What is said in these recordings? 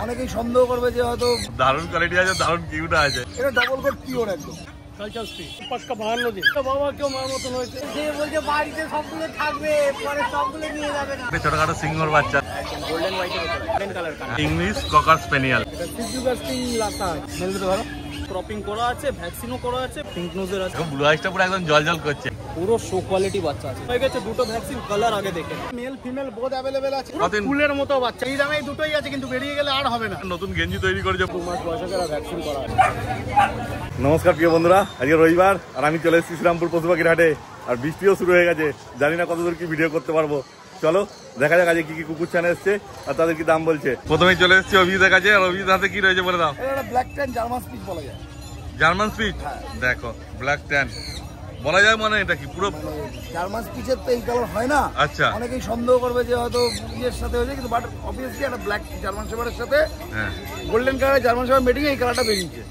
অনেকেই সন্দেহ করবে যে হয়তো দারুণ কোয়ালিটি আছে, দারুণ কিউট আছে। এটা ডবল কোট পিওর একদম। কালচার স্পিচ পাক্কা 52 দিন। বাবা কেউ মার মতন হয়েছে, যে বলছে বাড়িতে সবগুলো থাকবে, পরে সবগুলো নিয়ে যাবে না। ছোটখাটো সিংহর বাচ্চা, গোল্ডেন হোয়াইটের উপরে গোল্ডেন কালার, ইংলিশ ককার স্পেনিয়াল। এটা সিজুগাস্টিং লাতা মেল দিতে পারো। ক্রপিং করা আছে, ভ্যাকসিনও করা আছে, পিঙ্ক নোজের আছে। ব্লু আইসটা পুরো একদম জল করছে, পুরো শো কোয়ালিটি বাচ্চা আছে। হয়ে গেছে দুটো ভ্যাকসিন কালার আগে দেখে। মেল ফিমেল বোথ अवेलेबल আছে। ফুলের মতো বাচ্চা, এই দামে দুটোই আছে, কিন্তু বেরিয়ে গেলে আর হবে না। নতুন গেঞ্জি তৈরি করেছে, 2 মাস বয়সে যারা ভ্যাকসিন করা আছে। নমস্কার প্রিয় বন্ধুরা, আজকে রবিবার আর আমি চলে এসেছি শ্রীরামপুর পশুপাখির হাটে। আর বৃষ্টিও শুরু হয়ে গেছে, জানি না কতদূর কি ভিডিও করতে পারবো। চলো দেখা যাক আজকে কি কি কুকুর ছানা এসছে আর তাদের কি দাম বলছে। প্রথমেই চলে এসেছি অভিজিতের কাছে। আর অভিজিৎ হাতে কি রয়েছে বলে দাও। এটা ব্ল্যাক ট্যান জার্মান স্পিচ বলা যায়। জার্মান স্পিচ, দেখো ব্ল্যাক ট্যান বলা যায়, মানে এটা কি পুরো জার্মান স্পিচের তো এই কালার হয় না। আচ্ছা, অনেকেই সন্দেহ করবে যে হয়তো ইয়ের সাথে হয়েছে, কিন্তু বাট অবভিয়াসলি একটা ব্ল্যাক জার্মান শেফার্ডের সাথে গোল্ডেন কালারের জার্মান শেফার্ড মেটিং এই কালারটা বেরিয়েছে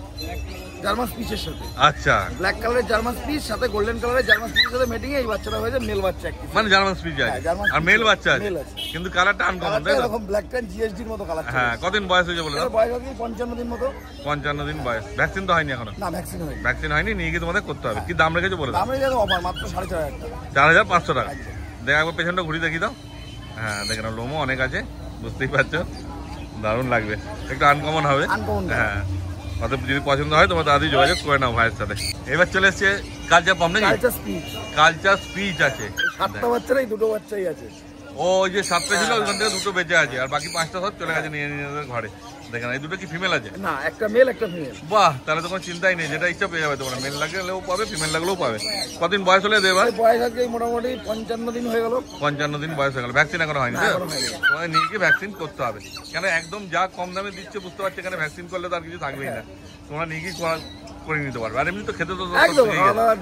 জার্মান স্পিচের সাথে। আচ্ছা, ব্ল্যাক কালারের জার্মান স্পিচ সাথে গোল্ডেন কালারের জার্মান স্পিচের সাথে মেটিং এই বাচ্চাটা হয়েছে মেল বাচ্চা একটি, মানে জার্মান স্পিচ আছে আর মেল বাচ্চা আছে, কিন্তু কালারটা আনকমন তাই তো। এরকম ব্ল্যাক ট্যান জিএসডির মতো কালার। হ্যাঁ, কতদিন বয়স হয়েছে বলে দাও। বয়স আছে 55 দিন মতো। 55 দিন বয়স। ভ্যাকসিন তো হয়নি এখনো? না, ভ্যাকসিন হয়নি। ভ্যাকসিন হয়নি, নিয়ে গিয়ে তোমাদের করতে হবে। কি দাম রেখেছো বলে দাও। দাম রেখেছে অফার মাত্র 4500 টাকা। 4500 টাকা। দেখো একবার পেছনটা ঘুরি দেখি দাও। হ্যাঁ, দেখে নাও, লোমও অনেক আছে, বুঝতেই পারছো, দারুণ লাগবে, একটু আনকমন হবে। হ্যাঁ, অতএব যদি পছন্দ হয় তোমার তাড়াতাড়ি যোগাযোগ করে নাও ভাইয়ের সাথে। এবার চলে এসছে কালচার পাম নাকি? কালচার স্পিচ আছে। 7টা বাচ্চারাই, দুটো বাচ্চাই আছে। ও যে 7টা ছিল ওইখান থেকে 2টো বেঁচে আছে, আর বাকি 5টা সব চলে গেছে নিয়ে নিজেদের ঘরে। দেখেন এই দুটো কি ফিমেল আছে? না, একটা মেল একটা ফিমেল। বাহ, তাহলে তো কোনো চিন্তাই নেই, যেটা ইচ্ছা পেয়ে যাবে তোমরা। মেল লাগলেও পাবে, ফিমেল লাগলেও পাবে। কতদিন বয়স হলে দেবে? বয়স আজকে মোটামুটি 55 দিন হয়ে গেল। 55 দিন বয়স হয়ে গেল। ভ্যাকসিন এখনো হয়নি? তোমায় নিয়ে গিয়ে ভ্যাকসিন করতে হবে, কেন একদম যা কম দামে দিচ্ছে বুঝতে পারছি, এখানে ভ্যাকসিন করলে তার কিছু থাকবেই না। তোমরা নিয়ে গিয়ে করে নিতে পারবে। আর এমনি তো খেতে তো একদম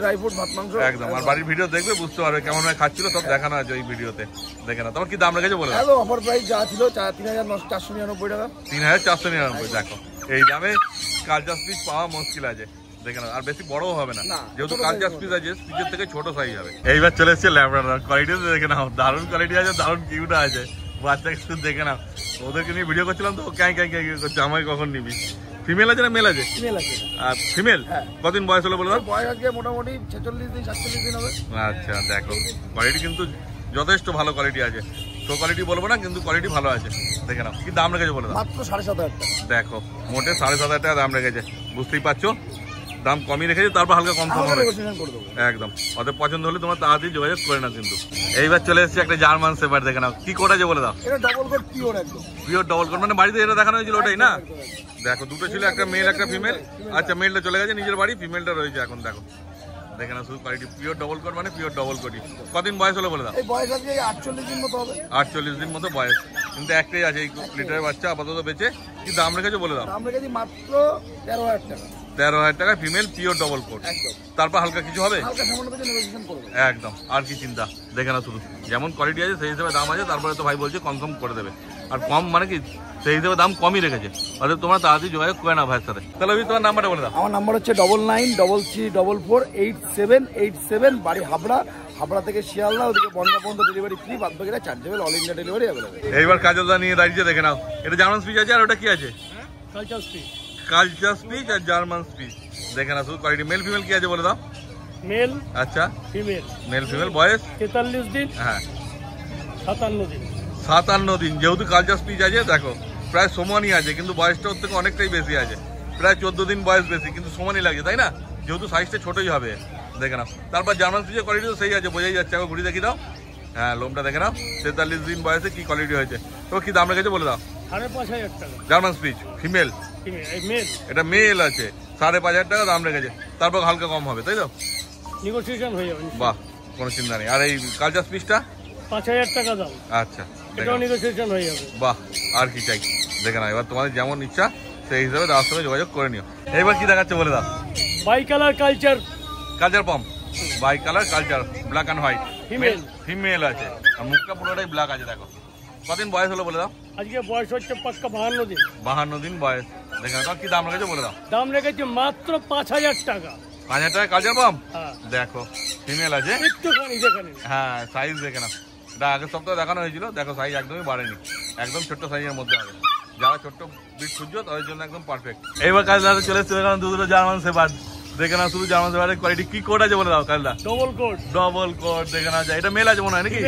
ড্রাই ফ্রুট ভাত মাংস একদম। আর বাড়ির ভিডিও দেখবে বুঝতে পারবে কেমন ভাবে খাচ্ছিল, সব দেখানো আছে ওই ভিডিওতে। দেখে না তোমার কি দাম রেখেছে বলে? অফার প্রাইস যা ছিল 3499 টাকা। 3499। দেখো এই দামে কালচার স্পিচ পাওয়া মুশকিল আছে। দেখে না, আর বেশি বড়ও হবে না, যেহেতু কালচার স্পিচ আছে, স্পিচের থেকে ছোট সাইজ হবে। এইবার চলে এসছে ল্যাব্রাডর। কোয়ালিটি দেখে নাও, দারুণ কোয়ালিটি আছে, দারুণ কিউট আছে। বাচ্চাকে শুধু দেখে নাও, ওদেরকে নিয়ে ভিডিও করছিলাম তো ক্যাঁ করছে, আমায় কখন নিবি। ফিমেল আছে না মেল আছে? ফিমেল আছে। আর ফিমেল কতদিন বয়স হলো বলে দাও? বয়স আজকে মোটামুটি 46 দিন 47 দিন হবে। আচ্ছা, দেখো কোয়ালিটি কিন্তু যথেষ্ট ভালো কোয়ালিটি আছে। তো কোয়ালিটি বলবো না, কিন্তু কোয়ালিটি ভালো আছে। দেখে নাও, কি দাম রেখেছে বলে দাও। মাত্র 7500 টাকা। দেখো মোটে 7500 টাকা দাম রেখেছে, বুঝতেই পারছো, দাম কমই রেখেছে, তারপর হালকা কম হবে একদম। ওদের পছন্দ হলে তোমার তাড়াতাড়ি যোগাযোগ করে নাও কিন্তু। এইবার চলে এসেছে একটা জার্মান শেফার্ড। দেখে নাও কি কোড আছে বলে দাও। এটা ডবল কোট পিওর একদম। পিওর ডবল কোড, মানে বাড়িতে এটা দেখানো হয়েছিল ওটাই না? দেখো দুটো ছিল, একটা মেল একটা ফিমেল। আচ্ছা, মেলটা চলে গেছে নিজের বাড়ি, ফিমেলটা রয়েছে এখন। দেখো দেখে না, শুধু কোয়ালিটি পিওর ডবল কোড, মানে পিওর ডবল কোডই। কদিন বয়স হলো বলে দাও। এই বয়স আজকে 48 দিন মতো হবে। 48 দিন মতো বয়স, কিন্তু একটাই আছে এই লিটারের বাচ্চা আপাতত বেঁচে। কি দাম রেখেছো বলে দাও। দাম রেখেছি মাত্র 13000 টাকা। 13000 টাকা, ফিমেল পিওর ডবল কোড। তারপর হালকা কিছু হবে একদম, আর কি চিন্তা। দেখে না, শুধু যেমন কোয়ালিটি আছে সেই হিসেবে দাম আছে। তারপরে তো ভাই বলছে কনফার্ম করে দেবে, আর কম মানে কি সেই হিসেবে দাম কমই রেখেছে। অর্থাৎ তোমরা তাড়াতাড়ি যোগাযোগ করে না ভাইয়ের সাথে। তাহলে তোমার নাম্বারটা বলে দাও। আমার নাম্বার হচ্ছে 9933448787, বাড়ি হাবড়া। হাবড়া থেকে শিয়ালদা, ওদিকে বনগা পর্যন্ত ডেলিভারি ফ্রি, বাদ বাকিটা chargeable, all India delivery available. এইবার কাজলদা নিয়ে দাঁড়িয়েছে, দেখে নাও। এটা জার্মান স্পিচ আছে, আর ওটা কি আছে? Culture speech. কালচার স্পিচ আর জার্মান স্পিচ। দেখে না, শুধু কোয়ালিটি। মেল ফিমেল কি আছে বলে দাও। মেল। আচ্ছা, ফিমেল। মেল ফিমেল বয়স 43 দিন। হ্যাঁ, 57 দিন। 57 দিন। যেহেতু কালচার স্পিচ আছে, দেখো প্রায় সমানই আছে, কিন্তু বয়সটা ওর থেকে অনেকটাই বেশি আছে। প্রায় 14 দিন বয়স বেশি, কিন্তু সমানই লাগে, তাই না? যেহেতু সাইজটা ছোটই হবে। দেখে নাও। তারপর জার্মান স্পিচের কোয়ালিটি তো সেই আছে, বোঝাই যাচ্ছে। একবার ঘুরি দেখি দাও। হ্যাঁ, লোমটা দেখে নাও। 43 দিন বয়সে কি কোয়ালিটি হয়েছে। তো কি দাম রেখেছে বলে দাও। 5500 টাকা। German speech female. মেল। এটা মেল আছে, 5500 টাকা দাম রেখেছে। তারপর হালকা কম হবে, তাই তো? নেগোসিয়েশন হয়ে যাবে। বাহ, কোনো চিন্তা নেই। আর এই কালচার স্পিচটা 5000 টাকা দাম। আচ্ছা, এটাও নেগোসিয়েশন হয়ে যাবে। বাহ, আর কি চাই। দেখে না, এবার তোমাদের যেমন ইচ্ছা সেই হিসাবে তার সঙ্গে যোগাযোগ করে নিও। এইবার কি দেখাচ্ছে বলে দাও। Bi colour culture. Culture pump bi colour culture, black and white. Female. Female আছে, আর মুখটা পুরোটাই ব্ল্যাক আছে। দেখো কতদিন বয়স হলো বলে দাও। আজকে বয়স হচ্ছে পাক্কা 52 দিন। 52 দিন বয়স। দেখে নাও, কি দাম রেখেছে বলে দাও। দাম রেখেছে মাত্র 5000 টাকা। 5000 টাকা কালচার পাম্প। হ্যাঁ, দেখো ফিমেল আছে একটুখানি যেখানে। হ্যাঁ, সাইজ দেখে নাও। এটা আগের সপ্তাহে দেখানো হয়েছিল। দেখো সাইজ একদমই বাড়েনি, একদম ছোট্ট সাইজের মধ্যে হবে। যারা ছোট্ট ব্রিড খুঁজছো তাদের জন্য একদম পারফেক্ট। এইবার কাজদার চলে এসছে দুটো জার্মান শেফার্ড, দেখে না শুধু জার্মান শেফার্ডের কোয়ালিটি কি কোড আছে বলে দাও কাজদা। ডবল কোড দেখে না যায়। এটা মেল আছে মনে হয় নাকি?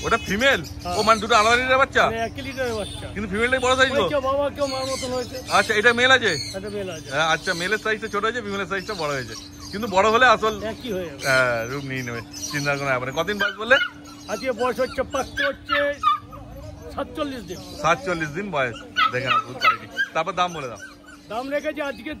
ওটা ফিমেল? ও মানে দুটো আলাদা লিটারের বাচ্চা, কিন্তু ফিমেলটাই বড় সাইজ তো। আচ্ছা এটা মেল আছে? আচ্ছা মেলের সাইজটা ছোট হয়েছে, ফিমেলের সাইজটা বড় হয়েছে, কিন্তু বড় হলে আসল রূপ নিয়ে নেবে, চিন্তার কোনো ব্যাপার। কতদিন বয়স বললে? আজকে বয়স হচ্ছে 47 দিন। 47 দিন বয়স দেখে না খুব কোয়ালিটি। তারপর দাম বলে দাও। দাম রেখেছে আজকে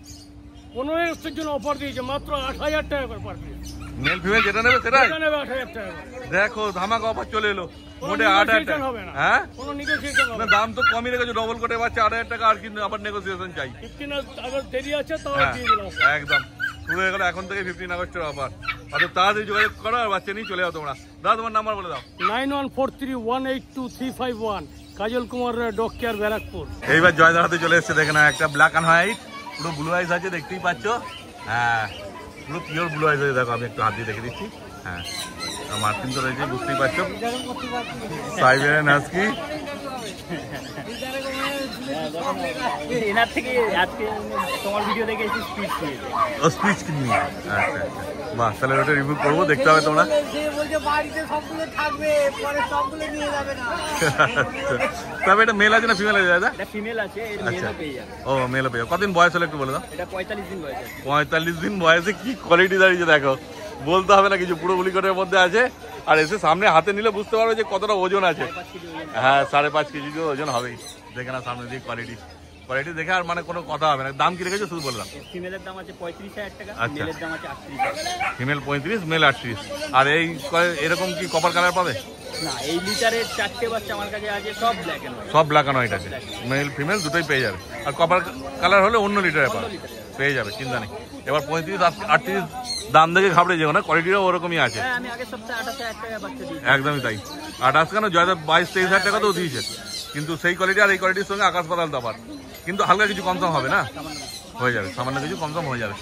15 জন্য অফার দিয়েছে মাত্র 8000 টাকা করে পার পিস। মেল ফিমেল যেটা নেবে সেটাই নেবে 8000 টাকা। দেখো ধামাকা অফার চলে এলো, মোটে 8000 টাকা। হ্যাঁ কোনো নেগোসিয়েশন হবে না, দাম তো কমই রেখেছো, ডবল কোটে বাচ্চা 8000 টাকা, আর কিন্তু আবার নেগোসিয়েশন চাই। 15 আগস্ট দেরি আছে তো দিয়ে দিলাম একদম শুরু হয়ে গেল এখন থেকে 15 আগস্টের অফার। অত তাড়াতাড়ি যোগাযোগ করো আর বাচ্চা নিয়ে চলে যাও তোমরা। দাদা তোমার নাম্বার বলে দাও। 9143182351 কাজল কুমার ডগ কেয়ার ব্যারাকপুর। এইবার জয়দার হাতে চলে এসছে দেখে না একটা ব্ল্যাক অ্যান্ড হোয়াইট, পুরো ব্লু আইস আছে দেখতেই পাচ্ছ। হ্যাঁ পুরো পিওর ব্লু আইস আছে, দেখো আমি একটু হাত দিয়ে দেখে দিচ্ছি। হ্যাঁ মার্কিন তো রয়েছে বুঝতেই পারছো, সাইবেরিয়ান হাস্কি। এনার থেকে আজকে তোমার ভিডিও দেখে একটু স্পিচ পেয়েছে, ও স্পিচ কিনি। আচ্ছা আচ্ছা বাহ, তাহলে ওটা রিভিউ করবো, দেখতে হবে তোমরা। তবে এটা মেল আছে না ফিমেল আছে দাদা? এটা ফিমেল আছে, এর মেলও পেয়ে যাবে। ও মেলও পেয়ে যাবে। কতদিন বয়স হলো একটু বলে দাও। এটা 45 দিন বয়স আছে। 45 দিন বয়সে কি কোয়ালিটি দাঁড়িয়েছে দেখো, বলতে হবে না কিছু, পুরো গুলিকটের মধ্যে আছে। আর এসে সামনে হাতে নিলে বুঝতে পারবে যে কতটা ওজন আছে। হ্যাঁ 5.5 কেজি তো ওজন হবেই। দেখে না সামনে দিয়ে কোয়ালিটি দেখে আর মানে কোনো কথা হবে না। দাম কি রেখেছো শুধু বললাম? ফিমেলের দাম আছে 35,000 টাকা, আচ্ছা মেলের দাম আছে 38,000 টাকা। Female 35, mail 38। আর এই এরকম কি কপার কালার পাবে? না, এই লিটারের 4টে বাচ্চা আমার কাছে আছে, সব ব্ল্যাক এন্ড হোয়াইট। সব ব্ল্যাক এন্ড হোয়াইট আছে, মেল ফিমেল দুটোই পেয়ে যাবে। আর কপার কালার হলে অন্য লিটারে পাবে, পেয়ে যাবে, চিন্তা নেই। এবার 35-38 দাম দেখে ঘাবড়ে যাবো না, কোয়ালিটিও ওরকমই আছে। আমি আগের সপ্তাহে 28,000 টাকা বাচ্চা দিয়েছি। একদমই তাই। 28 কেন, জয়দেব 22-23 হাজার টাকা তো দিয়েছে, কিন্তু সেই কোয়ালিটি আর এই কোয়ালিটির সঙ্গে আকাশ পাতাল তফাৎ। কিন্তু হালকা কিছু কম হবে না, হয়ে যাবে, সামান্য কিছু কম হয়ে যাবে,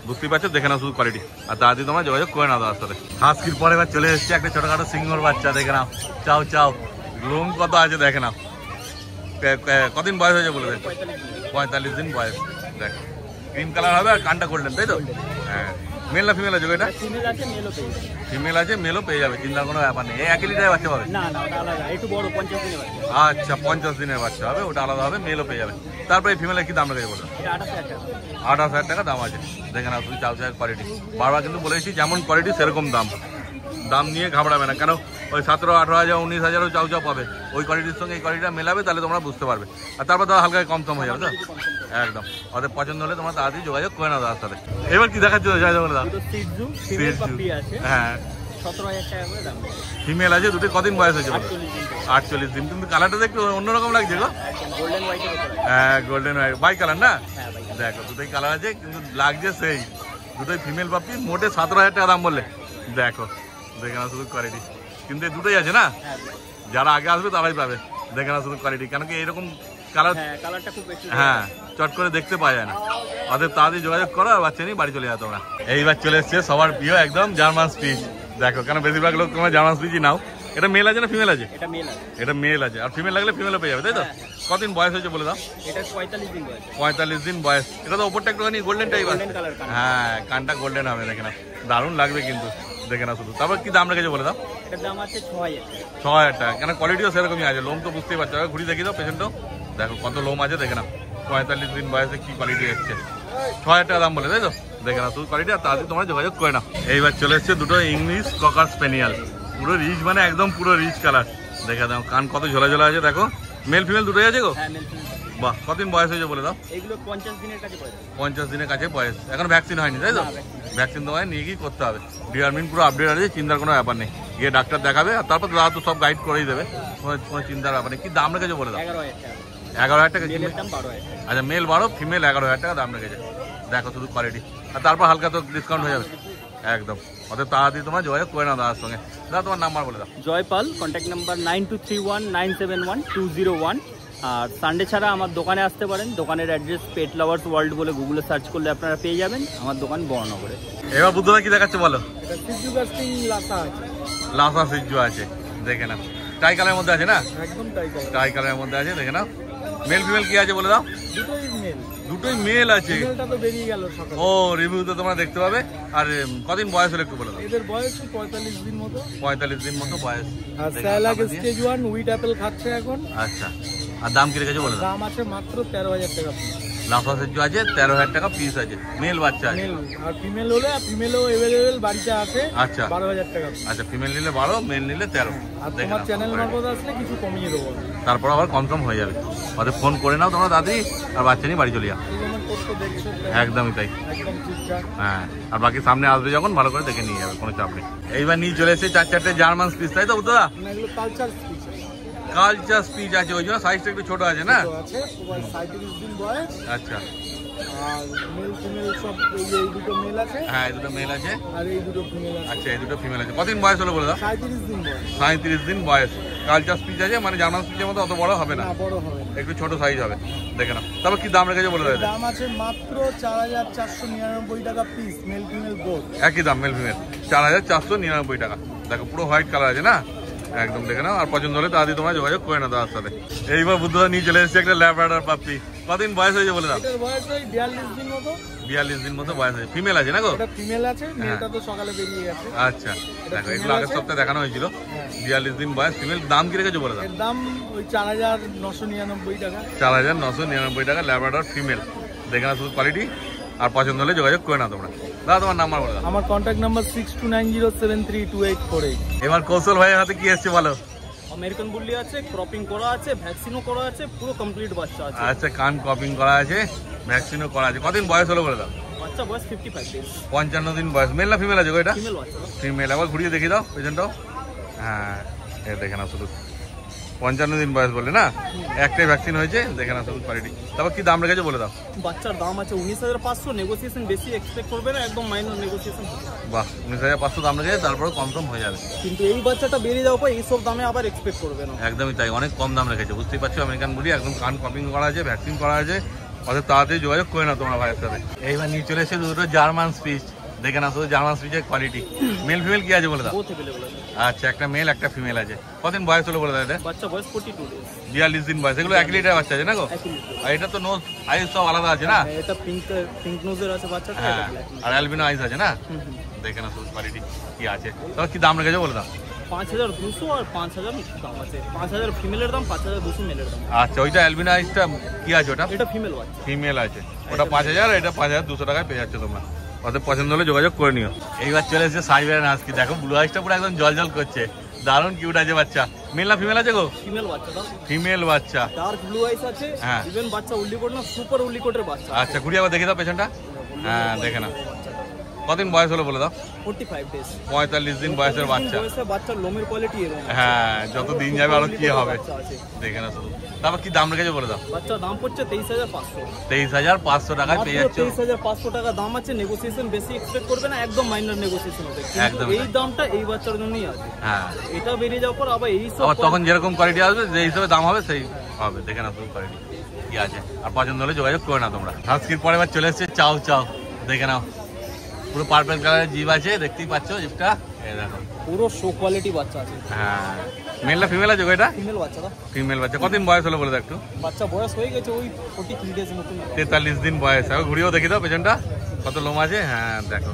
বুঝতেই পারছো। দেখে নাও শুধু কোয়ালিটি, আর তাড়াতাড়ি তোমরা যোগাযোগ করে নাও তার সাথে। হাস্কির পরে এবার চলে এসছে একটা ছোটখাটো সিংহর বাচ্চা, দেখে নাও, চাও চাও লোম কত আছে দেখে নাও। কদিন বয়স হয়েছে বলে দেখ? 45 দিন বয়স। দেখ ক্রিম কালার হবে আর কানটা গোল্ডেন, তাই তো? হ্যাঁ মেল না ফিমেল আছে? এটা ফিমেল আছে, মেলও পেয়ে যাবে। ফিমেল আছে, মেলও পেয়ে যাবে, চিন্তার কোনো ব্যাপার নেই। এই একই লিটারে বাচ্চা পাবে? না না, ওটা আলাদা, একটু বড়, 50 দিনের বাচ্চা। আচ্ছা 50 দিনের বাচ্চা হবে, ওটা আলাদা হবে, মেলও পেয়ে যাবে। তারপরে ফিমেলের কি দাম রেখেছে বলো? এটা 28,000 টাকা। 28,000 টাকা দাম আছে। দেখে না তুই চাও চাই কোয়ালিটি, বারবার কিন্তু বলেছি যেমন কোয়ালিটি সেরকম দাম। দাম নিয়ে ঘাবড়াবে না, কেন ওই 17-18,000 19,000ও চাও চাও পাবে। ওই কোয়ালিটির সঙ্গে এই কোয়ালিটিটা মেলাবে, তাহলে তোমরা বুঝতে পারবে। আর তারপর তো হালকা কম হয়ে যাবে তো, একদম। ওদের পছন্দ হলে তোমরা তাড়াতাড়ি যোগাযোগ করে নাও তার সাথে। এবার কি দেখাচ্ছ জয় জগন্নাথ? হ্যাঁ 17,000 টাকা করে দাম। ফিমেল আছে দুটো, কদিন বয়স হয়েছে? 48 দিন। কিন্তু কালারটা দেখতে অন্যরকম লাগছে গো, গোল্ডেন হোয়াইটের উপর। হ্যাঁ গোল্ডেন হোয়াইট, বাই কালার না? দেখো দুটোই কালার আছে, কিন্তু লাগছে সেই। দুটোই ফিমেল পাপি, মোটে 17,000 টাকা দাম বললে। দেখো দেখে না শুধু কোয়ালিটি, কিন্তু এই দুটোই আছে না, যারা আগে আসবে তারাই পাবে। দেখে না শুধু কোয়ালিটি, কেন কি এরকম কালার, কালারটা খুব বেশি, হ্যাঁ চট করে দেখতে পাওয়া যায় না। ওদের তাড়াতাড়ি যোগাযোগ করো আর বাচ্চা নিয়ে বাড়ি চলে যাও তোমরা। এইবার চলে এসছে সবার প্রিয় একদম জার্মান স্পিচ। দেখো কেন বেশিরভাগ লোক তোমার জার্মান স্পিচই নাও। এটা মেল আছে না ফিমেল আছে? এটা মেল আছে। এটা মেল আছে, আর ফিমেল লাগলে ফিমেলও পেয়ে যাবে, তাই তো? কদিন বয়স হয়েছে বলে দাও? এটা 45 দিন বয়স। 45 দিন বয়স। এটা তো ওপরটা একটুখানি গোল্ডেন টাইপ আছে, হ্যাঁ কানটা গোল্ডেন হবে, দেখে না দারুণ লাগবে কিন্তু, দেখে না শুধু। তারপর কি দাম রেখেছে বলে দাও? এটার দাম আছে 6,000 টাকা। 6,000 টাকা, কেন কোয়ালিটিও সেরকমই আছে, লোম তো বুঝতেই পারছো। ঘুরি দেখি দাও পেশেন্টও, দেখো কত লোম আছে, দেখে না 45 দিন বয়সে কি কোয়ালিটি এসছে। 6,000 টাকা দাম বলে, তাই তো? দেখে না শুধু কোয়ালিটি, আর তাড়াতাড়ি তোমরা যোগাযোগ করে না। এইবার চলে এসছে দুটো ইংলিশ ককার স্প্যানিয়াল, পুরো রিচ, মানে একদম পুরো রিচ কালার। দেখে দাও কান কত ঝোলা ঝোলা আছে, দেখো। মেল ফিমেল দুটোই আছে গো? বাহ, কতদিন বয়স হয়েছে বলে দাও? এগুলো 50 দিনের কাছে বয়স। 50 দিনের কাছে বয়স। এখন ভ্যাকসিন হয়নি, তাই তো? ভ্যাকসিন তোমায় নিয়ে গিয়ে করতে হবে। ডিআরমিন পুরো আপডেট আছে, চিন্তার কোনো ব্যাপার নেই। গিয়ে ডাক্তার দেখাবে, আর তারপর দাদা তো সব গাইড করেই দেবে, কোনো চিন্তার ব্যাপার নেই। কি দাম রেখেছে বলে দাও? 11,000 টাকা। 11,000 টাকা? মেলের দাম 12,000 টাকা। আচ্ছা মেল 12, ফিমেল 11,000 টাকা দাম রেখেছে। দেখো শুধু কোয়ালিটি, আর তারপর হালকা তো ডিসকাউন্ট হয়ে যাবে একদম। ওদের তাড়াতাড়ি তোমার যোগাযোগ করে নাও দাদার সঙ্গে। দাদা তোমার নাম্বার বলে দাও। Jaypal, contact number 9231971201। আর সানডে ছাড়া আমার দোকানে আসতে পারেন। দোকানের অ্যাড্রেস পেট লাভার্স ওয়ার্ল্ড বলে গুগলে সার্চ করলে আপনারা পেয়ে যাবেন। আমার দোকান বর্ণনগরে। এবার বুদ্ধদা কি দেখাচ্ছে বলো? লাসা লাসা সিজু আছে, দেখে নাও। টাই কালারের মধ্যে আছে না? একদম টাই কালার। টাই কালারের মধ্যে আছে, দেখে নাও। মেল ফিমেল কি আছে বলে দাও। দুটোই মেল। দুটোই মেল আছে। মেলটা তো বেরিয়ে গেল সকালে। ও রিভিউতে তোমরা দেখতে পাবে। আর কদিন বয়স হলো একটু বলে দাও। এদের বয়স 45 দিন মতো। 45 দিন মতো বয়স। আর স্যালাক স্টেজ 1 উইট অ্যাপেল খাচ্ছে এখন। আচ্ছা, আর দাম কি রেখেছো বলে দাও। দাম আছে মাত্র 13,000 টাকা পিস। লাফা সেজু আছে 13,000 টাকা পিস আছে, মেল বাচ্চা আছে। মেল আর ফিমেল হলে ফিমেলও अवेलेबल বাড়িতে আছে। আচ্ছা 12,000 টাকা। আচ্ছা, ফিমেল নিলে 12, মেল নিলে 13। আর তোমার চ্যানেল মারফত আসলে কিছু কমিয়ে দেবো। তারপর আবার কনফার্ম হয়ে যাবে। ওদের ফোন করে নাও তোমরা দাদি, আর বাচ্চা নিয়ে বাড়ি চলে যাও। একদমই তাই। একদম ঠিকঠাক। হ্যাঁ, আর বাকি সামনে আসবে যখন ভালো করে দেখে নিয়ে যাবে, কোনো চাপ নেই। এইবার নিয়ে চলে এসেছে 4-4টে জার্মান স্পিচ, তাই তো বুঝতে? এগুলো কালচার স্পিচ। কালচার স্পিচ আছে, ওই জন্য সাইজটা একটু ছোট আছে না? আছে 37 দিন বয়স। আচ্ছা, আর মেল ফিমেল সব এই দুটো মেল আছে। হ্যাঁ, এই দুটো মেল আছে আর এই দুটো ফিমেল আছে। আচ্ছা, এই দুটো ফিমেল আছে। কতদিন বয়স হলো বলে দাও। 37 দিন বয়স। 37 দিন বয়স। কালচার স্পিচ আছে, মানে জার্মান স্পিচের মতো অত বড় হবে না, না বড় হবে, একটু ছোট সাইজ হবে। দেখে নাও। তারপর কি দাম রেখেছে বলে দাও। দাম আছে মাত্র 4,499 টাকা পিস, মেল ফিমেল বোথ। একই দাম, মেল ফিমেল 4,499 টাকা। দেখো পুরো হোয়াইট কালার আছে না, একদম দেখে নাও। আর পছন্দ হলে তাড়াতাড়ি তোমরা যোগাযোগ করে নাও দাদার সাথে। এইবার বুদ্ধদা নিয়ে চলে এসেছে একটা ল্যাব্রাডর পাপ্পি। কতদিন বয়স হয়েছে বলে দাও। এটার বয়স ওই 42 দিন মতো। 42 দিন মতো বয়স হয়েছে। ফিমেল আছে না গো? এটা ফিমেল আছে, মেলটা তো সকালে বেরিয়ে গেছে। আচ্ছা, দেখো এগুলো আগের সপ্তাহে দেখানো হয়েছিল। 42 দিন বয়স, ফিমেল। দাম কি রেখেছো বলে দাও। এর দাম ওই 4,999 টাকা। 4,999 টাকা ল্যাব্রাডর ফিমেল। দেখে নাও শুধু কোয়ালিটি, আর পছন্দ হলে যোগাযোগ করে নাও তোমরা। দাদা তোমার নাম্বার বলে দাও। আমার কন্ট্যাক্ট নাম্বার 6290732848। এবার কৌশল ভাইয়ের হাতে কি এসছে বলো। আমেরিকান বুল্লি আছে, ক্রপিং করা আছে, ভ্যাকসিনও করা আছে, পুরো কমপ্লিট বাচ্চা আছে। আচ্ছা, কান ক্রপিং করা আছে, ভ্যাকসিনও করা আছে। কতদিন বয়স হলো বলে দাও। বাচ্চা বয়স 55 দিন। 55 দিন বয়স। মেল না ফিমেল আছে গো এটা? ফিমেল বাচ্চা। ফিমেল। আবার ঘুরিয়ে দেখিয়ে দাও পেছনটাও। হ্যাঁ, এ দেখে নাও শুধু। 55 দিন বয়স বলে না, একটাই ভ্যাকসিন হয়েছে। দেখে নাও শুধু কোয়ালিটি। তারপর কি দাম রেখেছো বলে দাও। বাচ্চার দাম আছে 19,500, নেগোসিয়েশন বেশি এক্সপেক্ট করবে না, একদম মাইনর নেগোসিয়েশন। বাহ, 19,500 দাম রেখেছে, তারপরে কনফার্ম হয়ে যাবে। কিন্তু এই বাচ্চাটা বেরিয়ে যাওয়ার পর এইসব দামে আবার এক্সপেক্ট করবে না। একদমই তাই, অনেক কম দাম রেখেছে। বুঝতেই পারছো, আমেরিকান বুড়ি একদম কান ক্রপিং করা আছে, ভ্যাকসিন করা আছে। অর্থাৎ তাড়াতাড়ি যোগাযোগ করে না তোমরা ভাইয়ের সাথে। এইবার নিয়ে চলে এসে দুটো জার্মান স্পিচ। দেখে না শুধু জার্মান স্পিচের কোয়ালিটি। মেল ফিমেল কি আছে বলে দাও। বোথ अवेलेबल আছে। আচ্ছা, একটা মেল একটা ফিমেল আছে। কতদিন বয়স হলো বলে দাও এটা। বাচ্চা বয়স 42 ডেজ। 42 দিন বয়স। এগুলো 1 লিটার বাচ্চা আছে না গো? আর এটা তো নোজ আইস সব আলাদা আছে না? এটা পিঙ্ক নোজের আছে বাচ্চাটা, হ্যাঁ, এটা ব্ল্যাক। আর অ্যালবিনো আইস আছে না? দেখে না শুধু কোয়ালিটি কি আছে। তবে কি দাম রেখেছো বলে দাও। 5,200 আর 5,000 দাম আছে। 5,000 ফিমেলের দাম, 5,200 মেলের দাম। আচ্ছা, ওইটা অ্যালবিনো আইসটা কি আছে ওটা? এটা ফিমেল বাচ্চা। ফিমেল আছে, ওটা 5,000, এটা 5,200 টাকায় পেয়ে যাচ্ছে তোমরা। ওদের পছন্দ হলে যোগাযোগ করে নিও। এইবার চলে এসেছে সাইবেরিয়ান হাস্কি। দেখো ব্লু আইসটা পুরো একদম জল জল করছে, দারুণ কিউট আছে বাচ্চা। মেল না ফিমেল আছে গো? ফিমেল বাচ্চাটা। ফিমেল বাচ্চা। ডার্ক ব্লু আইস আছে। হ্যাঁ। ইভেন বাচ্চা উল্লিকোট না, সুপার উল্লিকোটের বাচ্চা। আচ্ছা, ঘুরিয়ে আবার দেখে দাও পেছনটা। হ্যাঁ, দেখে না। কতদিন বয়স হলো বলে দাও। 45 ডেজ। 45 দিন বয়সের বাচ্চা। বাচ্চার লোমের কোয়ালিটি এরকম। হ্যাঁ, যত দিন যাবে আরো কি হবে। দেখে না শুধু। তারপর কি দাম রেখেছো বলে দাও। বাচ্চার দাম পড়ছে 23,500। 23,500 টাকায় পেয়ে যাচ্ছে। 23,500 টাকা দাম আছে, নেগোসিয়েশন বেশি এক্সপেক্ট করবে না, একদম মাইনর নেগোসিয়েশন হবে। একদম এই দামটা এই বাচ্চার জন্যই আছে। হ্যাঁ, এটা বেরিয়ে যাওয়ার পর আবার এই সব আবার তখন যেরকম কোয়ালিটি আসবে, যে হিসাবে দাম হবে সেই হবে। দেখে না শুধু কোয়ালিটি কি আছে, আর পছন্দ হলে যোগাযোগ করে না তোমরা। হাস্কির পরে এবার চলে এসেছে চাও চাও। দেখে নাও, পুরো পার্পল কালারের জিভ আছে, দেখতেই পাচ্ছ জিভটা। এই দেখো পুরো শো কোয়ালিটি বাচ্চা আছে। হ্যাঁ, মেল না ফিমেল আছে গো এটা? ফিমেল বাচ্চাটা। ফিমেল বাচ্চা। কতদিন বয়স হলো বলে দাও একটু। বাচ্চা বয়স হয়ে গেছে ওই 43 ডেজ মতন। 43 দিন বয়স। আবার ঘুরিয়েও দেখি দাও পেছনটা, কত লোম আছে। হ্যাঁ, দেখো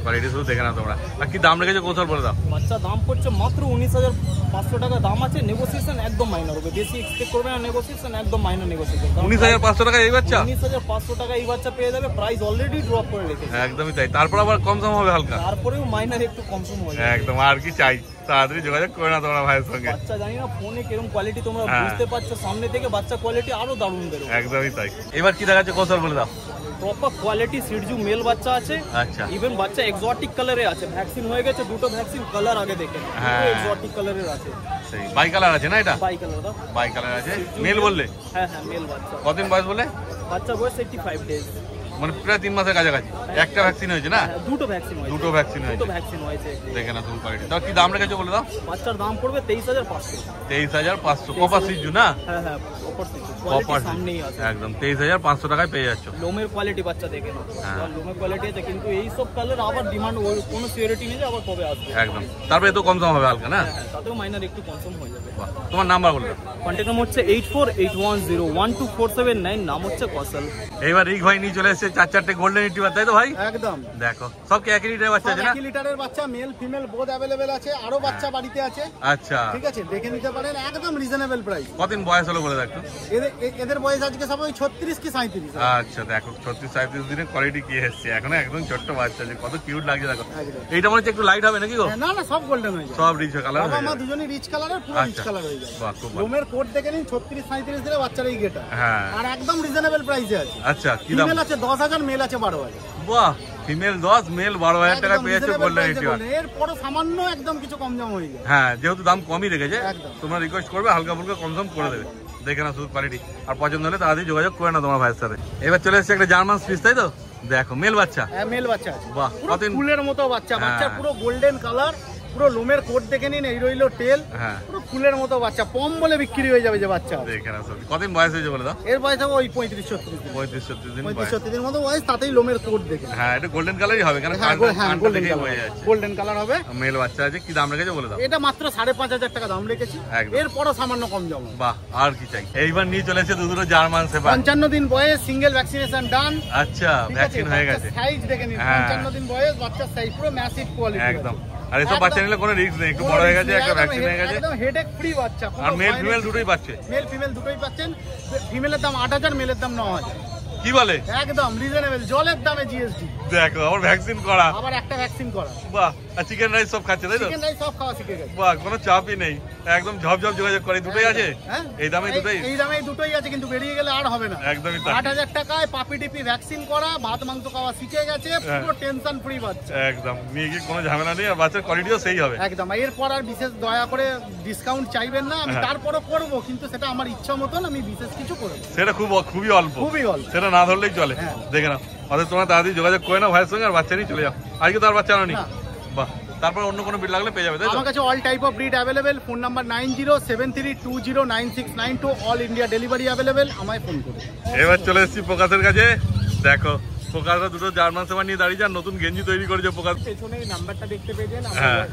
কোয়ালিটি শুধু দেখে নাও তোমরা। আর কি দাম রেখেছো কৌশল বলে দাও। বাচ্চা দাম পড়ছে মাত্র 19,500 টাকা দাম আছে, নেগোসিয়েশন একদম মাইনর হবে, বেশি এক্সপেক্ট করবে না, নেগোসিয়েশন একদম মাইনর নেগোসিয়েশন। 19,500 টাকা এই বাচ্চা। 19,500 টাকা এই বাচ্চা পেয়ে যাবে, প্রাইস অলরেডি ড্রপ করে রেখেছে। একদমই তাই, তারপর আবার কম সম হবে হালকা। তারপরেও মাইনার একটু কম সম হবে। একদম, আর কি চাই। তাড়াতাড়ি যোগাযোগ করে না তোমরা ভাইয়ের সঙ্গে। বাচ্চা জানি না ফোনে কিরকম কোয়ালিটি তোমরা বুঝতে পারছো, সামনে থেকে বাচ্চা কোয়ালিটি আরো দারুণ বেরোবে। একদমই তাই। এবার কি দেখাচ্ছে কৌশল বলে দাও। প্রপার কোয়ালিটি সিডজু মেল বাচ্চা আছে। আচ্ছা, ইভেন বাচ্চা এক্সোটিক কালারে আছে, ভ্যাকসিন হয়ে গেছে, দুটো ভ্যাকসিন কালার আগে দেখে। হ্যাঁ, এক্সোটিক কালারের আছে। সেই বাই কালার আছে না এটা? বাই কালার দা। বাই কালার আছে। মেল বললে? হ্যাঁ হ্যাঁ, মেল বাচ্চা। কতদিন বয়স বলে? বাচ্চা বয়স 85 ডেজ। মানে প্রায় 3 মাসের কাছাকাছি। একটা ভ্যাকসিন হয়েছে না? দুটো ভ্যাকসিন হয়েছে। দুটো ভ্যাকসিন হয়েছে। দেখে না তুমি কোয়ালিটি। তাও কি দাম রেখেছো বলে দাও? বাচ্চার দাম পড়বে 23,500। 23,500 কপার সিজু না? হ্যাঁ হ্যাঁ কপার সিজু। কপার সামনেই আছে একদম 23,500 টাকায় পেয়ে যাচ্ছ। লোমের কোয়ালিটি বাচ্চা দেখে নাও। লোমের কোয়ালিটি আছে কিন্তু এই সব কালার আবার ডিমান্ড কোনো সিওরিটি নেই যে আবার কবে আসবে। একদম। তারপরে তো কম দাম হবে হালকা না? হ্যাঁ তাতেও মাইনার একটু কম হয়ে যাবে। তোমার নাম্বার বলো। কন্টাক্ট নাম্বার হচ্ছে 8481012479, নাম হচ্ছে কৌশল। এইবার রিক ভাই নিয়ে চলে এসেছে 4-4টে গোল্ডেন রিট্রিভার, তাই তো ভাই? একদম। দেখো সব কি একই লিটারের বাচ্চা আছে না? একই লিটারের বাচ্চা, মেল ফিমেল বোথ अवेलेबल আছে, আরো বাচ্চা বাড়িতে আছে। আচ্ছা ঠিক আছে, দেখে নিতে পারেন, একদম রিজনেবল প্রাইস। কতদিন বয়স হলো বলে দেখো? এদের বয়স আজকে সব ওই 36 কি 37। আচ্ছা দেখো 36-37 দিনের কোয়ালিটি কি এসেছে, এখন একদম ছোট্ট বাচ্চা আছে, কত কিউট লাগছে দেখো। এইটা মনে হচ্ছে একটু লাইট হবে নাকি গো? না না সব গোল্ডেন হয়ে যাবে, সব রিচ কালার হয়ে যাবে। যাবে। বাবা মা দুজনেই রিচ কালারের, পুরো রিচ কালার হয়ে যাবে। বাহ খুব ভালো। লোমের কোট দেখে নিন, 36-37 দিনে বাচ্চার এই গেটা। হ্যাঁ আর একদম রিজনেবল প্রাইসে আছে। আচ্ছা কি দাম? ফিমেল আছে 10,000, মেল আছে 12,000। বাহ, ফিমেল 10 মেল 12,000 টাকা পেয়েছে গোল্ডেন রিট্রিভার। এর পরে সামান্য একদম কিছু কম দাম হয়ে যায়। হ্যাঁ যেহেতু দাম কমই রেখেছে, তোমরা রিকোয়েস্ট করবে হালকা ফুলকা কম করে দেবে। দেখে না শুধু কোয়ালিটি, আর পছন্দ হলে তাড়াতাড়ি যোগাযোগ করে না তোমার ভাইয়ের সাথে। এবার চলে এসেছে একটা জার্মান স্পিচ, তাই তো? দেখো মেল বাচ্চা। হ্যাঁ মেল বাচ্চা আছে। বাহ কতদিন ফুলের মতো বাচ্চা, বাচ্চা পুরো গোল্ডেন কালার, পুরো লোমের কোট দেখে নিন, এই রইলো টেল। হ্যাঁ পুরো ফুলের মতো বাচ্চা, পম বলে বিক্রি হয়ে যাবে যে বাচ্চা। দেখে না সব কতদিন বয়স হয়েছে বলে দাও? এর বয়স হবে ওই 35-36 দিন। 35-36 দিন। 35-36 দিনের মতো বয়স, তাতেই লোমের কোট দেখে। হ্যাঁ এটা গোল্ডেন কালারই হবে, কারণ গোল্ডেন কালার হবে। মেল বাচ্চা আছে, কি দাম রেখেছে বলে দাও? এটা মাত্র 5,500 টাকা দাম রেখেছি, এরপরও সামান্য কম দাম। বাহ আর কি চাই। এইবার নিয়ে চলে এসেছে দুটো জার্মান শেপার্ড। 55 দিন বয়স, সিঙ্গেল ভ্যাকসিনেশন ডান। আচ্ছা ভ্যাকসিন হয়ে গেছে। সাইজ দেখে নিন, 55 দিন বয়স, বাচ্চার সাইজ পুরো ম্যাসিভ কোয়ালিটি একদম। আর এসব বাচ্চা নিলে কোনো রিস্ক নেই, একটু বড় হয়ে গেছে, একটা ভ্যাকসিন হয়ে গেছে, একদম হেডেক ফ্রি বাচ্চা। আর মেল ফিমেল দুটোই পাচ্ছে। মেল ফিমেল দুটোই পাচ্ছেন। ফিমেলের দাম 8,000, মেলের দাম 9,000। কি বলে? একদম রিজনেবল, জলের দামে জিএসটি। দেখো আবার ভ্যাকসিন করা, আবার একটা ভ্যাকসিন করা। বাহ। আর চিকেন রাইস সব খাচ্ছে তাই তো? চিকেন রাইস সব খাওয়া শিখে গেছে। বাহ কোনো চাপই নেই, একদম ঝপঝপ যোগাযোগ করে। দুটোই আছে এই দামে? এই দামে দুটোই আছে, কিন্তু বেরিয়ে গেলে আর হবে না। একদমই তাই। 8,000 টাকায় পাপি টিপি ভ্যাকসিন করা, ভাত মাংস খাওয়া শিখে গেছে, পুরো টেনশন ফ্রি বাচ্চা। একদম নিয়ে গিয়ে কোনো ঝামেলা নেই, আর বাচ্চার কোয়ালিটিও সেই হবে। একদম। এরপর আর বিশেষ দয়া করে ডিসকাউন্ট চাইবেন না, আমি তারপরও করবো, কিন্তু সেটা আমার ইচ্ছা মতন, আমি বিশেষ কিছু করবো। সেটা খুবই অল্প, সেটা না ধরলেই চলে। দেখে নাও, অর্থাৎ তোমরা তাড়াতাড়ি যোগাযোগ করে নাও ভাইয়ের সঙ্গে, আর বাচ্চা নিয়ে চলে যাও। আজকে তো আর বাচ্চা আনোনি? বাহ। তারপর অন্য কোনো ব্রিড লাগলে পেয়ে যাবে তাই তো? আমার কাছে all type of breed available. Phone number 9073209692, all India delivery available, আমায় ফোন করুন। এবার চলে এসেছি প্রকাশের কাছে। দেখো প্রকাশরা দুটো জার্মান সেবা নিয়ে দাঁড়িয়ে যান, নতুন গেঞ্জি তৈরি করেছে প্রকাশ। পেছনে এই নাম্বারটা দেখতে পেয়েছেন,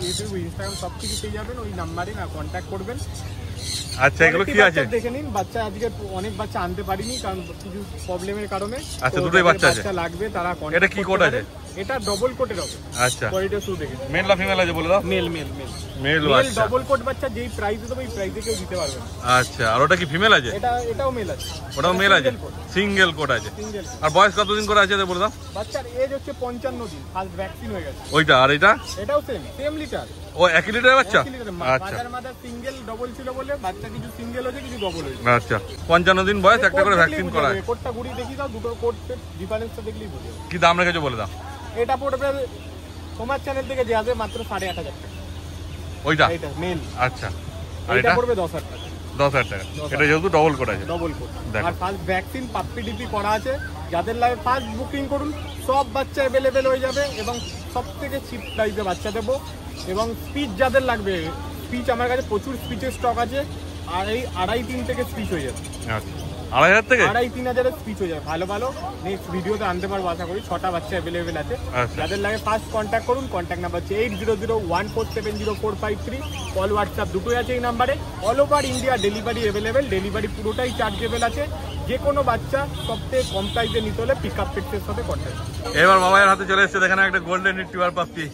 ইউটিউব ইনস্টাগ্রাম সব কিছু পেয়ে যাবেন, ওই নাম্বারে না কন্ট্যাক্ট করবেন। আচ্ছা এগুলো কি আছে? দেখে নিন, বাচ্চা আজকে অনেক বাচ্চা আনতে পারিনি কারণ কিছু প্রবলেমের কারণে। আচ্ছা দুটোই বাচ্চা আছে লাগবে তারা। এটা কি কোড আছে? এটা ডবল কোটের হবে। আচ্ছা কোয়ালিটি শুধু দেখে মেল না ফিমেল আছে বলে দাও? মেল আচ্ছা ডবল কোট বাচ্চা, যেই প্রাইস দেবো এই প্রাইসে কেউ দিতে পারবে না। আচ্ছা আর ওটা কি ফিমেল আছে? এটাও মেল আছে। ওটাও মেল আছে, সিঙ্গেল কোট আছে। আর বয়স কতদিন করে আছে বলে দাও? বাচ্চার এজ হচ্ছে 55 দিন, ফার্স্ট ভ্যাকসিন হয়ে গেছে। ওইটা আর এটাও সেম লিটার। ও 1 লিটারের বাচ্চা? আচ্ছা মাদার সিঙ্গেল ডবল ছিল বলে বাচ্চা কিছু সিঙ্গেল হয়েছে, কিছু ডবল হয়েছে। আচ্ছা 55 দিন বয়স, একটা করে ভ্যাকসিন করা আছে। কোটটা ঘুরিয়ে দেখি দাও, দুটো কোটের ডিফারেন্সটা দেখলেই বুঝবে। কি দাম রেখেছো বলে দাও? এটা পড়বে তোমার চ্যানেল থেকে যে আসবে মাত্র 8,500 টাকা। ওইটা মেল। আচ্ছা আর এটা পড়বে 10,000 টাকা। 10,000 টাকা। এটা যেহেতু ডবল কোট আছে। Double coat. আর ফার্স্ট ভ্যাকসিন পাপ্পি ডিপি করা আছে, যাদের লাগে ফার্স্ট বুকিং করুন, সব বাচ্চা অ্যাভেলেবেল হয়ে যাবে এবং সবথেকে চিপ প্রাইসে বাচ্চা দেবো। এবং স্পিচ যাদের লাগবে, স্পিচ আমার কাছে প্রচুর স্পিচের স্টক আছে, আর এই 2.5-3 থেকে স্পিচ হয়ে যাবে। আচ্ছা 2,500 থেকে 2,500-3,000 স্পিচ হয়ে যাবে। ভালো নেক্সট ভিডিওতে আনতে পারবো আশা করি। 6টা বাচ্চা অ্যাভেলেবেল আছে। যাদের লাগে ফার্স্ট কন্ট্যাক্ট করুন। কন্ট্যাক্ট নাম্বার হচ্ছে 8001470453। কল হোয়াটসঅ্যাপ দুটোই আছে এই নাম্বারে। All over India delivery available, delivery পুরোটাই চার্জেবল আছে। যে কোনো বাচ্চা সবথেকে কম প্রাইসে নিতে হলে পিক আপ ফিক্সের সাথে কন্ট্যাক্ট। এবার বাবার হাতে চলে এসেছে, দেখেন একটা গোল্ডেন রিট্রিভার পাপ্পি,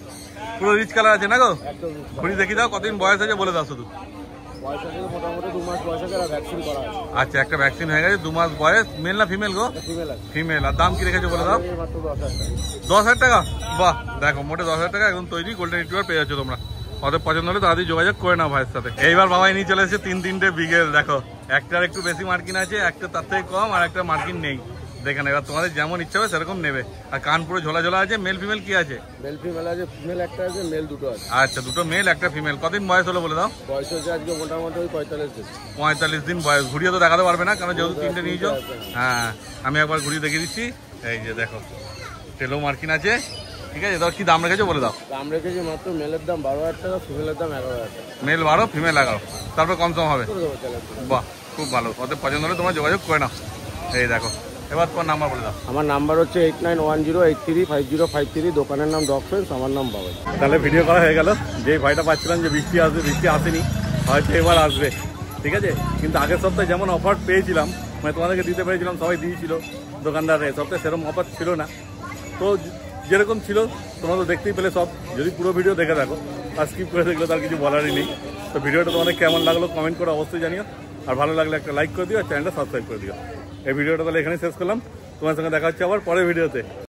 পুরো রিচ কালার আছে না গো? ঘুরি দেখি দাও, কতদিন বয়স আছে বলে দাও শুধু। মোটামুটি 2 মাস বয়স আছে, ভ্যাকসিন করা আছে। আচ্ছা একটা ভ্যাকসিন হয়ে গেছে, 2 মাস বয়স। মেল না ফিমেল গো? ফিমেল। আর দাম কি রেখেছো বলে দাও? 10,000 টাকা। বাহ দেখো মোটে 10,000 টাকা একদম তৈরি গোল্ডেন রিট্রিভার পেয়ে যাচ্ছ তোমরা। ওদের পছন্দ হলে তাড়াতাড়ি যোগাযোগ করে নাও ভাইয়ের সাথে। এইবার বাবাই নিয়ে চলে এসেছে 3-3টে বিগেল। দেখো একটার একটু বেশি মার্কিন আছে, একটা তার থেকে কম, আর একটা মার্কিন নেই। দেখেন এবার তোমাদের যেমন ইচ্ছা হবে সেরকম নেবে। আর কান পুরো ঝোলা আছে। মেল ফিমেল কি আছে? মেল ফিমেল আছে, ফিমেল একটা আছে, মেল দুটো আছে। আচ্ছা দুটো মেল একটা ফিমেল। কতদিন বয়স হলো বলে দাও? বয়স হচ্ছে আজকে মোটামুটি 45 দিন বয়স। ঘুরিয়ে তো দেখাতে পারবে না কারণ যেহেতু 3টে নিয়েছো। হ্যাঁ আমি একবার ঘুরিয়ে দেখিয়ে দিচ্ছি। এই যে দেখো টেলো মার্কিন আছে, ঠিক আছে। তোর কি দাম রেখেছো বলে দাও। দাম রেখেছি মাত্র মেলের দাম 12,000 টাকা, ফিমেলের দাম 11,000 টাকা। মেল 12, ফিমেল 11, তারপর কম সম হবে। বাহ, খুব ভালো। ওদের পছন্দ হলে তোমরা যোগাযোগ করে নাও। এই দেখো, এবার তোমার নাম্বার বলে দাও। আমার নাম্বার হচ্ছে 8910835053, দোকানের নাম ডগ ফ্রেন্ডস, আমার নাম বাবাই। তাহলে ভিডিও করা হয়ে গেল। যে ভয়টা পাচ্ছিলাম যে বৃষ্টি আসবে, বৃষ্টি আসেনি, হয়তো এবার আসবে, ঠিক আছে। কিন্তু আগের সপ্তাহে যেমন অফার পেয়েছিলাম, মানে তোমাদেরকে দিতে পেরেছিলাম, সবাই দিয়েছিল দোকানদার, এই সপ্তাহে সেরকম অফার ছিল না। তো যেরকম ছিল তোমরা তো দেখতেই পেলে সব। যদি পুরো ভিডিও দেখে থাকো, আর স্কিপ করে দেখলে তার কিছু বলারই নেই। তো ভিডিওটা তোমাদের কেমন লাগলো কমেন্ট করে অবশ্যই জানিও, আর ভালো লাগলে একটা লাইক করে দিও, আর চ্যানেলটা সাবস্ক্রাইব করে দিও। এই ভিডিওটা তাহলে এখানে শেষ করলাম। তোমার সঙ্গে দেখা হচ্ছে আবার পরের ভিডিওতে।